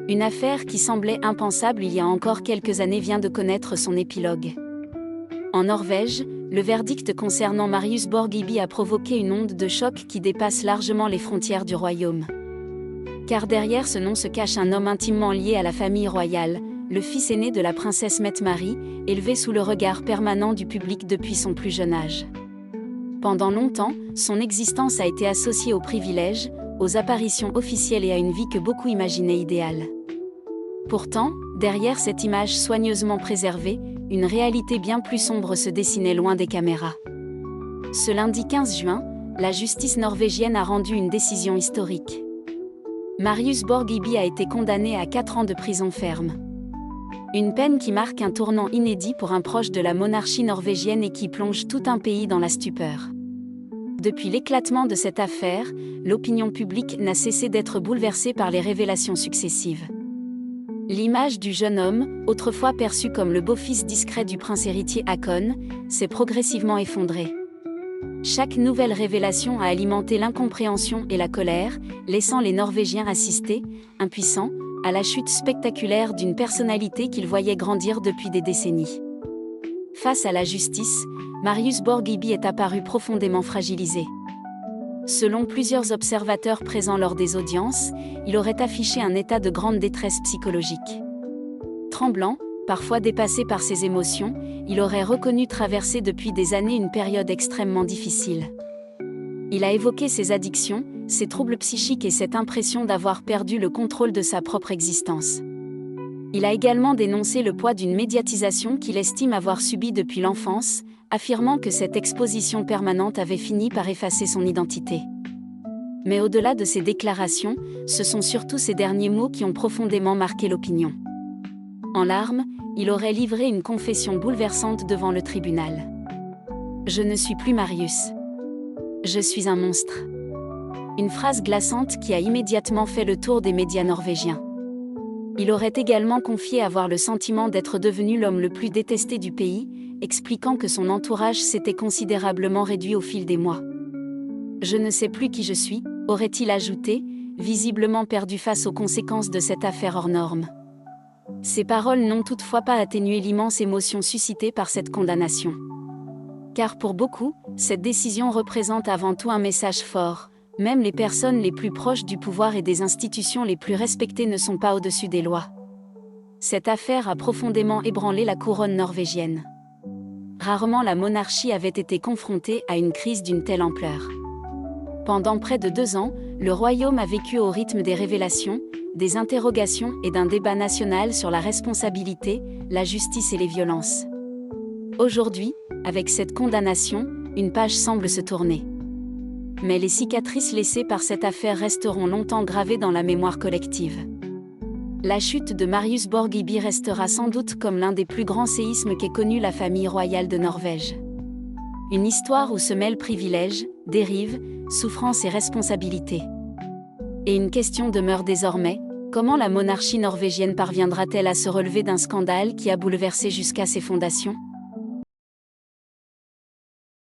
Une affaire qui semblait impensable il y a encore quelques années vient de connaître son épilogue. En Norvège, le verdict concernant Marius Borghibi a provoqué une onde de choc qui dépasse largement les frontières du royaume. Car derrière ce nom se cache un homme intimement lié à la famille royale, le fils aîné de la princesse Mette-Marie, élevé sous le regard permanent du public depuis son plus jeune âge. Pendant longtemps, son existence a été associée aux privilèges, aux apparitions officielles et à une vie que beaucoup imaginaient idéale. Pourtant, derrière cette image soigneusement préservée, une réalité bien plus sombre se dessinait loin des caméras. Ce lundi 15 juin, la justice norvégienne a rendu une décision historique. Marius Borghibi a été condamné à 4 ans de prison ferme. Une peine qui marque un tournant inédit pour un proche de la monarchie norvégienne et qui plonge tout un pays dans la stupeur. Depuis l'éclatement de cette affaire, l'opinion publique n'a cessé d'être bouleversée par les révélations successives. L'image du jeune homme, autrefois perçu comme le beau-fils discret du prince héritier Haakon, s'est progressivement effondrée. Chaque nouvelle révélation a alimenté l'incompréhension et la colère, laissant les Norvégiens assister, impuissants, à la chute spectaculaire d'une personnalité qu'ils voyaient grandir depuis des décennies. Face à la justice, Marius Borghibi est apparu profondément fragilisé. Selon plusieurs observateurs présents lors des audiences, il aurait affiché un état de grande détresse psychologique. Tremblant, parfois dépassé par ses émotions, il aurait reconnu traverser depuis des années une période extrêmement difficile. Il a évoqué ses addictions, ses troubles psychiques et cette impression d'avoir perdu le contrôle de sa propre existence. Il a également dénoncé le poids d'une médiatisation qu'il estime avoir subie depuis l'enfance, affirmant que cette exposition permanente avait fini par effacer son identité. Mais au-delà de ces déclarations, ce sont surtout ces derniers mots qui ont profondément marqué l'opinion. En larmes, il aurait livré une confession bouleversante devant le tribunal. « Je ne suis plus Marius. Je suis un monstre. » Une phrase glaçante qui a immédiatement fait le tour des médias norvégiens. Il aurait également confié avoir le sentiment d'être devenu l'homme le plus détesté du pays, expliquant que son entourage s'était considérablement réduit au fil des mois. « Je ne sais plus qui je suis », aurait-il ajouté, visiblement perdu face aux conséquences de cette affaire hors norme. Ces paroles n'ont toutefois pas atténué l'immense émotion suscitée par cette condamnation. Car pour beaucoup, cette décision représente avant tout un message fort. Même les personnes les plus proches du pouvoir et des institutions les plus respectées ne sont pas au-dessus des lois. Cette affaire a profondément ébranlé la couronne norvégienne. Rarement la monarchie avait été confrontée à une crise d'une telle ampleur. Pendant près de 2 ans, le royaume a vécu au rythme des révélations, des interrogations et d'un débat national sur la responsabilité, la justice et les violences. Aujourd'hui, avec cette condamnation, une page semble se tourner. Mais les cicatrices laissées par cette affaire resteront longtemps gravées dans la mémoire collective. La chute de Marius Borghibi restera sans doute comme l'un des plus grands séismes qu'ait connu la famille royale de Norvège. Une histoire où se mêlent privilèges, dérives, souffrances et responsabilités. Et une question demeure désormais, comment la monarchie norvégienne parviendra-t-elle à se relever d'un scandale qui a bouleversé jusqu'à ses fondations ?